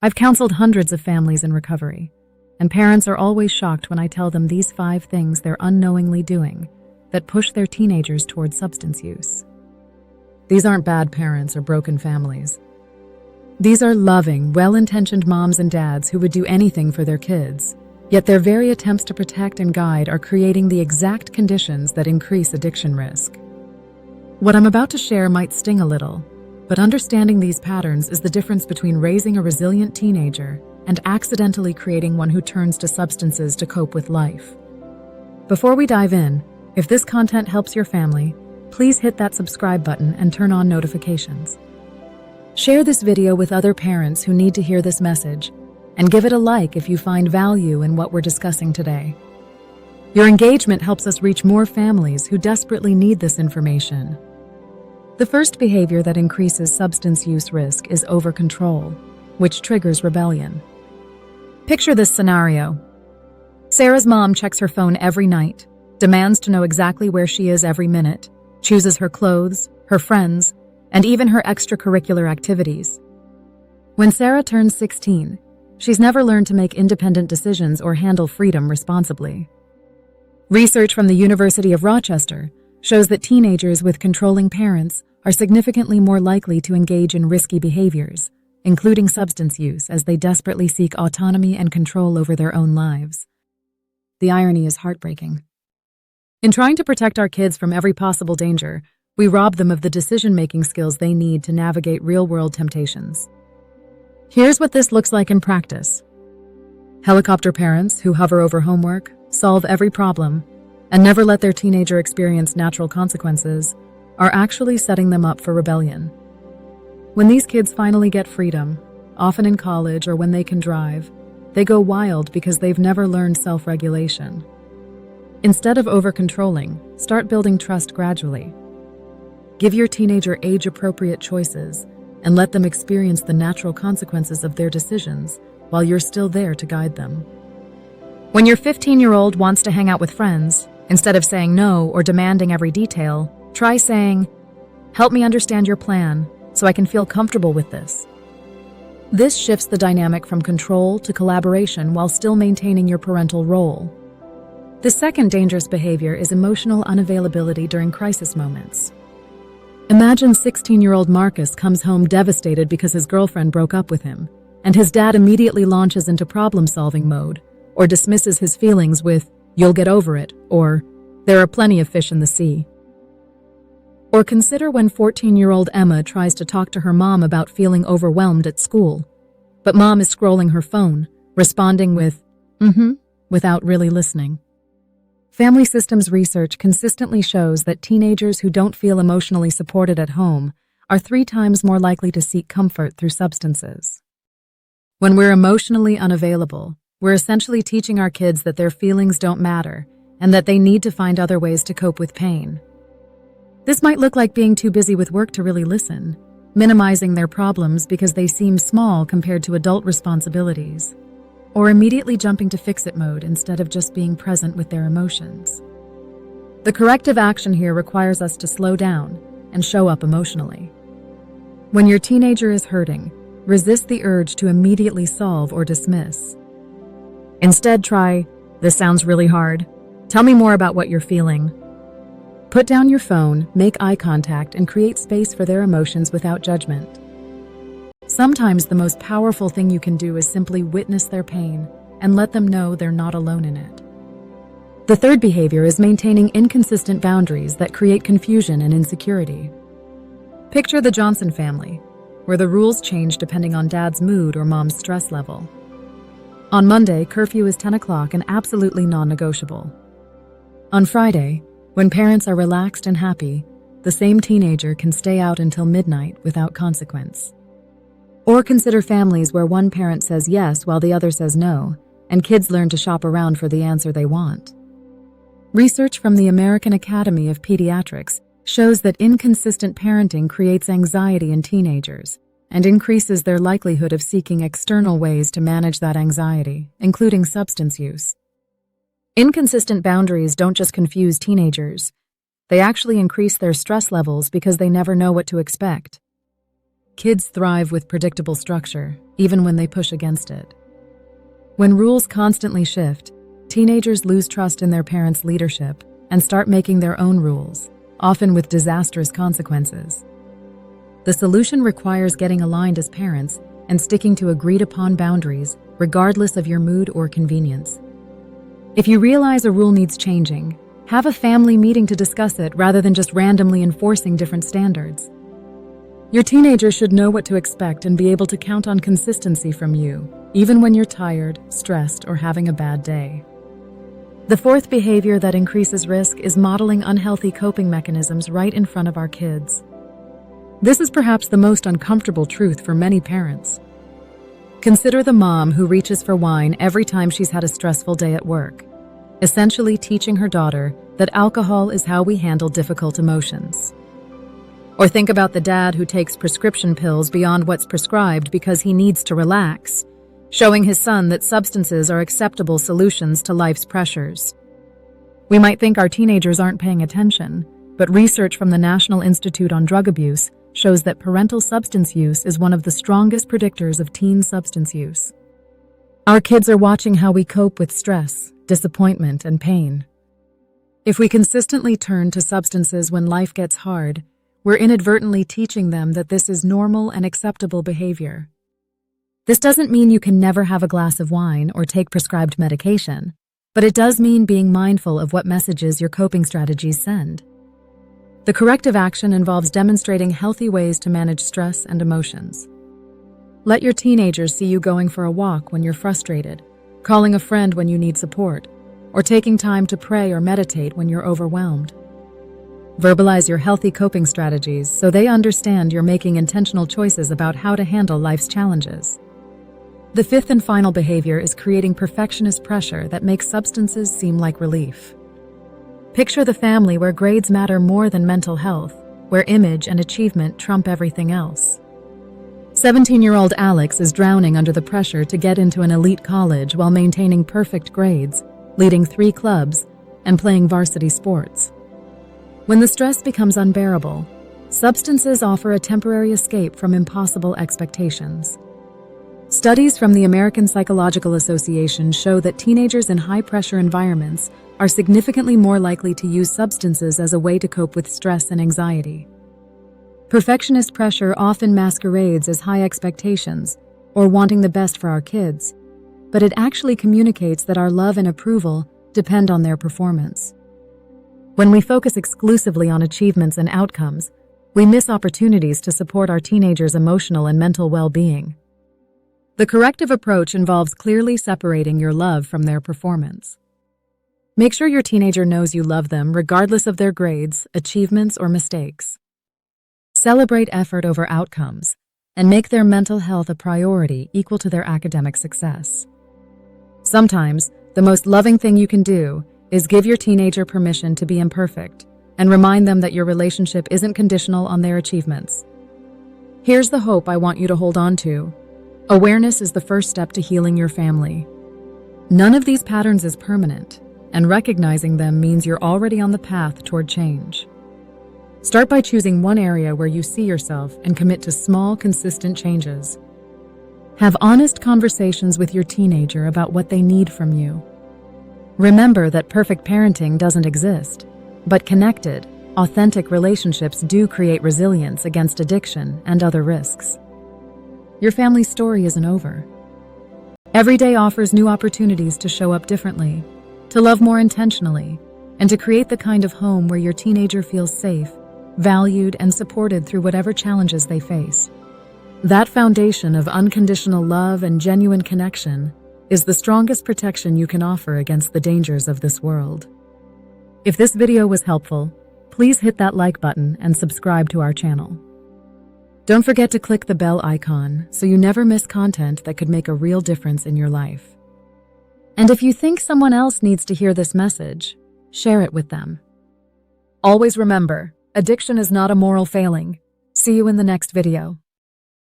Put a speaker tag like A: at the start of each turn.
A: I've counseled hundreds of families in recovery, and parents are always shocked when I tell them these 5 things they're unknowingly doing that push their teenagers towards substance use. These aren't bad parents or broken families. These are loving, well-intentioned moms and dads who would do anything for their kids, yet their very attempts to protect and guide are creating the exact conditions that increase addiction risk. What I'm about to share might sting a little, but understanding these patterns is the difference between raising a resilient teenager and accidentally creating one who turns to substances to cope with life. Before we dive in, if this content helps your family, please hit that subscribe button and turn on notifications. Share this video with other parents who need to hear this message, and give it a like if you find value in what we're discussing today. Your engagement helps us reach more families who desperately need this information. The first behavior that increases substance use risk is over-control, which triggers rebellion. Picture this scenario. Sarah's mom checks her phone every night, demands to know exactly where she is every minute, chooses her clothes, her friends, and even her extracurricular activities. When Sarah turns 16, she's never learned to make independent decisions or handle freedom responsibly. Research from the University of Rochester shows that teenagers with controlling parents are significantly more likely to engage in risky behaviors, including substance use, as they desperately seek autonomy and control over their own lives. The irony is heartbreaking. In trying to protect our kids from every possible danger, we rob them of the decision-making skills they need to navigate real-world temptations. Here's what this looks like in practice. Helicopter parents who hover over homework, solve every problem, and never let their teenager experience natural consequences are actually setting them up for rebellion. When these kids finally get freedom, often in college or when they can drive, they go wild because they've never learned self-regulation. Instead of over-controlling, start building trust gradually. Give your teenager age-appropriate choices and let them experience the natural consequences of their decisions while you're still there to guide them. When your 15-year-old wants to hang out with friends, instead of saying no or demanding every detail, try saying, "Help me understand your plan so I can feel comfortable with this." This shifts the dynamic from control to collaboration while still maintaining your parental role. The second dangerous behavior is emotional unavailability during crisis moments. Imagine 16-year-old Marcus comes home devastated because his girlfriend broke up with him, and his dad immediately launches into problem-solving mode, or dismisses his feelings with, "You'll get over it," or "There are plenty of fish in the sea." Or consider when 14-year-old Emma tries to talk to her mom about feeling overwhelmed at school, but mom is scrolling her phone, responding with, without really listening. Family systems research consistently shows that teenagers who don't feel emotionally supported at home are 3 times more likely to seek comfort through substances. When we're emotionally unavailable, we're essentially teaching our kids that their feelings don't matter and that they need to find other ways to cope with pain. This might look like being too busy with work to really listen, minimizing their problems because they seem small compared to adult responsibilities, or immediately jumping to fix-it mode instead of just being present with their emotions. The corrective action here requires us to slow down and show up emotionally. When your teenager is hurting, resist the urge to immediately solve or dismiss. Instead, try, "This sounds really hard. Tell me more about what you're feeling." Put down your phone, make eye contact, and create space for their emotions without judgment. Sometimes the most powerful thing you can do is simply witness their pain and let them know they're not alone in it. The third behavior is maintaining inconsistent boundaries that create confusion and insecurity. Picture the Johnson family, where the rules change depending on dad's mood or mom's stress level. On Monday, curfew is 10 o'clock and absolutely non-negotiable. On Friday, when parents are relaxed and happy, the same teenager can stay out until midnight without consequence. Or consider families where one parent says yes while the other says no, and kids learn to shop around for the answer they want. Research from the American Academy of Pediatrics shows that inconsistent parenting creates anxiety in teenagers and increases their likelihood of seeking external ways to manage that anxiety, including substance use. Inconsistent boundaries don't just confuse teenagers. They actually increase their stress levels because they never know what to expect. Kids thrive with predictable structure, even when they push against it. When rules constantly shift, teenagers lose trust in their parents' leadership and start making their own rules, often with disastrous consequences. The solution requires getting aligned as parents and sticking to agreed-upon boundaries, regardless of your mood or convenience. If you realize a rule needs changing, have a family meeting to discuss it rather than just randomly enforcing different standards. Your teenager should know what to expect and be able to count on consistency from you, even when you're tired, stressed, or having a bad day. The fourth behavior that increases risk is modeling unhealthy coping mechanisms right in front of our kids. This is perhaps the most uncomfortable truth for many parents. Consider the mom who reaches for wine every time she's had a stressful day at work, essentially teaching her daughter that alcohol is how we handle difficult emotions. Or think about the dad who takes prescription pills beyond what's prescribed because he needs to relax, showing his son that substances are acceptable solutions to life's pressures. We might think our teenagers aren't paying attention, but research from the National Institute on Drug Abuse shows that parental substance use is one of the strongest predictors of teen substance use. Our kids are watching how we cope with stress, disappointment, and pain. If we consistently turn to substances when life gets hard, we're inadvertently teaching them that this is normal and acceptable behavior. This doesn't mean you can never have a glass of wine or take prescribed medication, but it does mean being mindful of what messages your coping strategies send. The corrective action involves demonstrating healthy ways to manage stress and emotions. Let your teenagers see you going for a walk when you're frustrated, calling a friend when you need support, or taking time to pray or meditate when you're overwhelmed. Verbalize your healthy coping strategies so they understand you're making intentional choices about how to handle life's challenges. The fifth and final behavior is creating perfectionist pressure that makes substances seem like relief. Picture the family where grades matter more than mental health, where image and achievement trump everything else. 17-year-old Alex is drowning under the pressure to get into an elite college while maintaining perfect grades, leading 3 clubs, and playing varsity sports. When the stress becomes unbearable, substances offer a temporary escape from impossible expectations. Studies from the American Psychological Association show that teenagers in high-pressure environments are significantly more likely to use substances as a way to cope with stress and anxiety. Perfectionist pressure often masquerades as high expectations or wanting the best for our kids, but it actually communicates that our love and approval depend on their performance. When we focus exclusively on achievements and outcomes, we miss opportunities to support our teenagers' emotional and mental well-being. The corrective approach involves clearly separating your love from their performance. Make sure your teenager knows you love them regardless of their grades, achievements, or mistakes. Celebrate effort over outcomes, and make their mental health a priority equal to their academic success. Sometimes, the most loving thing you can do is give your teenager permission to be imperfect and remind them that your relationship isn't conditional on their achievements. Here's the hope I want you to hold on to. Awareness is the first step to healing your family. None of these patterns is permanent, and recognizing them means you're already on the path toward change. Start by choosing one area where you see yourself and commit to small, consistent changes. Have honest conversations with your teenager about what they need from you. Remember that perfect parenting doesn't exist, but connected, authentic relationships do create resilience against addiction and other risks. Your family's story isn't over. Every day offers new opportunities to show up differently, to love more intentionally, and to create the kind of home where your teenager feels safe, valued, and supported through whatever challenges they face. That foundation of unconditional love and genuine connection is the strongest protection you can offer against the dangers of this world. If this video was helpful, please hit that like button and subscribe to our channel. Don't forget to click the bell icon so you never miss content that could make a real difference in your life. And if you think someone else needs to hear this message, share it with them. Always remember, addiction is not a moral failing. See you in the next video.